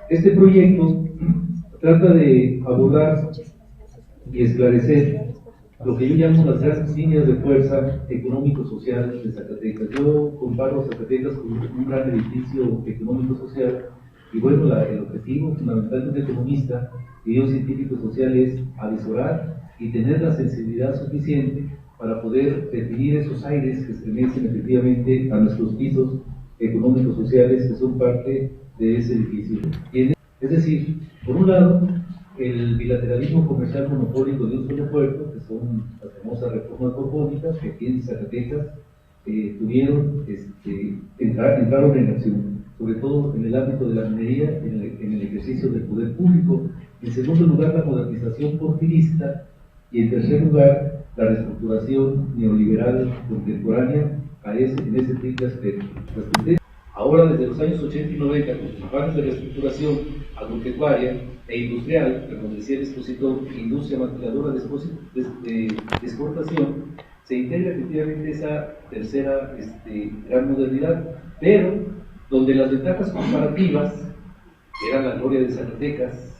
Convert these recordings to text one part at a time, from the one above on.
Este proyecto trata de abordar y esclarecer lo que yo llamo las grandes líneas de fuerza económico-social de Zacatecas. Yo comparo a Zacatecas con un gran edificio económico-social y bueno, el objetivo fundamental de un economista y un científico social es avisorar y tener la sensibilidad suficiente para poder definir esos aires que estremecen efectivamente a nuestros pisos económicos sociales que son parte de ese edificio. Es decir, por un lado, el bilateralismo comercial monopólico de un solo puerto, que son las famosas reformas borbónicas que aquí en Zacatecas entraron en acción, sobre todo en el ámbito de la minería, en el ejercicio del poder público. En segundo lugar, la modernización porfirista, y en tercer lugar, la reestructuración neoliberal contemporánea en ese triple aspecto. Ahora, desde los años 80 y 90, con los avances de reestructuración agropecuaria e industrial, como decía el expositor, industria maquiladora de exportación, se integra efectivamente esa tercera gran modernidad, pero donde las ventajas comparativas, que eran la gloria de Zacatecas,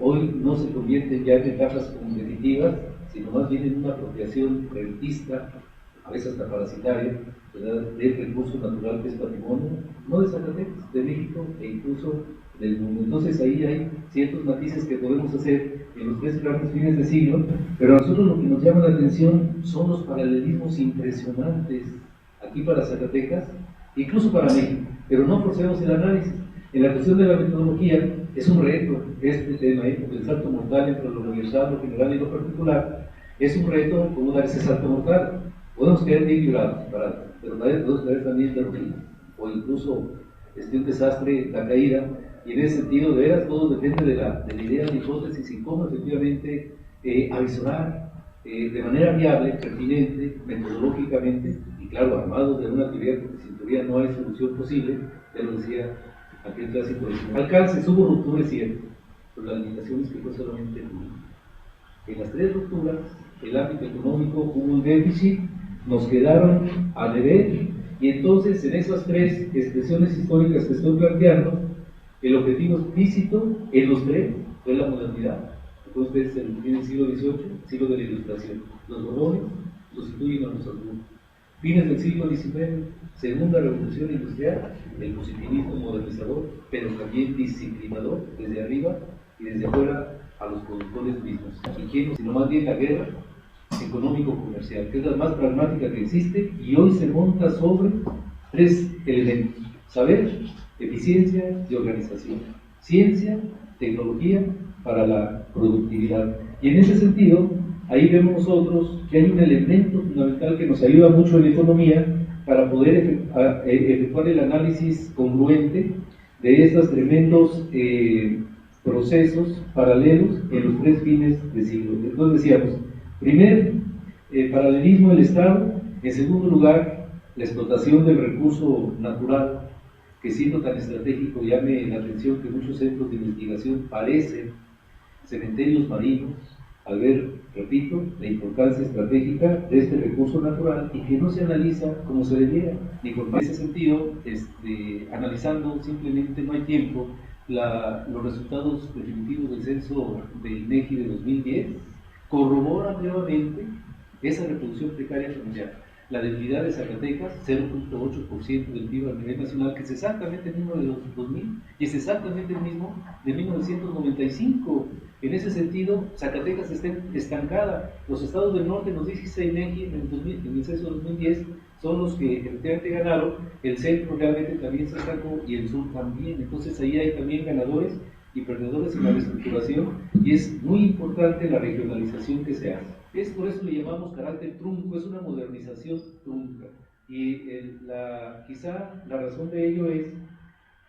hoy no se convierten ya en ventajas competitivas, sino más bien en una apropiación rentista, a veces hasta parasitaria, del recurso natural que es patrimonio, no de Zacatecas, de México e incluso del mundo. Entonces ahí hay ciertos matices que podemos hacer en los tres grandes fines de siglo, pero a nosotros lo que nos llama la atención son los paralelismos impresionantes aquí para Zacatecas, incluso para México, pero no procedemos el análisis. En la cuestión de la metodología es un reto este tema, porque el salto mortal entre lo universal, lo general y lo particular es un reto. ¿Cómo dar ese salto mortal? Podemos caer bien librados, pero podemos caer también derrotados, o incluso un desastre, la caída, y en ese sentido, de veras, todo depende de la idea, de la hipótesis y cómo efectivamente avisorar de manera viable, pertinente, metodológicamente, y claro, armados de una teoría, porque sin teoría no hay solución posible, ya lo decía aquel clásico de alcances, hubo rupturas, cierto, pero la limitación es que fue solamente una. En las tres rupturas, el ámbito económico hubo un déficit, nos quedaron a deber, y entonces en esas tres expresiones históricas que estoy planteando, el objetivo explícito en los tres fue la modernidad. Entonces, en el siglo XVIII, siglo de la Ilustración, los Borbones sustituyen a los Habsburgo. Fines del siglo XIX, segunda revolución industrial, el positivismo modernizador, pero también disciplinador, desde arriba y desde afuera a los productores mismos. ¿Y quién? Sino más bien la guerra económico-comercial, que es la más pragmática que existe, y hoy se monta sobre tres elementos: saber, eficiencia y organización, ciencia, tecnología para la productividad. Y en ese sentido, ahí vemos nosotros que hay un elemento fundamental que nos ayuda mucho en la economía para poder efectuar el análisis congruente de estos tremendos procesos paralelos en los tres fines de siglo. Entonces decíamos, primer, paralelismo del Estado; en segundo lugar, la explotación del recurso natural, que siendo tan estratégico llame la atención que muchos centros de investigación parecen cementerios marinos, al ver, repito, la importancia estratégica de este recurso natural y que no se analiza como se debiera. Y en ese sentido, analizando simplemente no hay tiempo, los resultados definitivos del censo del INEGI de 2010 corroboran nuevamente esa reproducción precaria familiar. La debilidad de Zacatecas, 0.8% del PIB a nivel nacional, que es exactamente el mismo de los 2000 y es exactamente el mismo de 1995. En ese sentido, Zacatecas está estancada. Los estados del norte, nos dice INEGI en el censo de 2010, son los que efectivamente ganaron. El centro realmente también se estancó y el sur también. Entonces ahí hay también ganadores y perdedores en la reestructuración, y es muy importante la regionalización que se hace. Es por eso le llamamos carácter trunco, es una modernización trunca. Y quizá la razón de ello es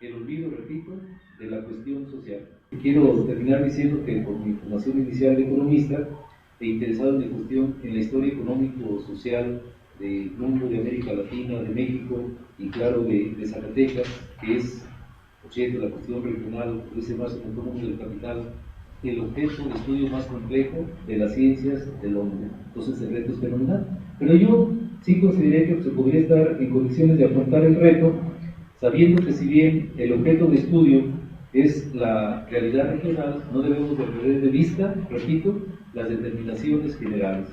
el olvido, repito, de la cuestión social. Quiero terminar diciendo que por mi formación inicial de economista e interesado en la historia económico-social del mundo, de América Latina, de México y claro de Zacatecas, que es 80, la cuestión regional, dice Marx en el mundo del capital, el objeto de estudio más complejo de las ciencias del hombre. Entonces el reto es fenomenal. Pero yo sí consideré que se podría estar en condiciones de afrontar el reto, sabiendo que si bien el objeto de estudio es la realidad regional, no debemos de perder de vista, repito, las determinaciones generales.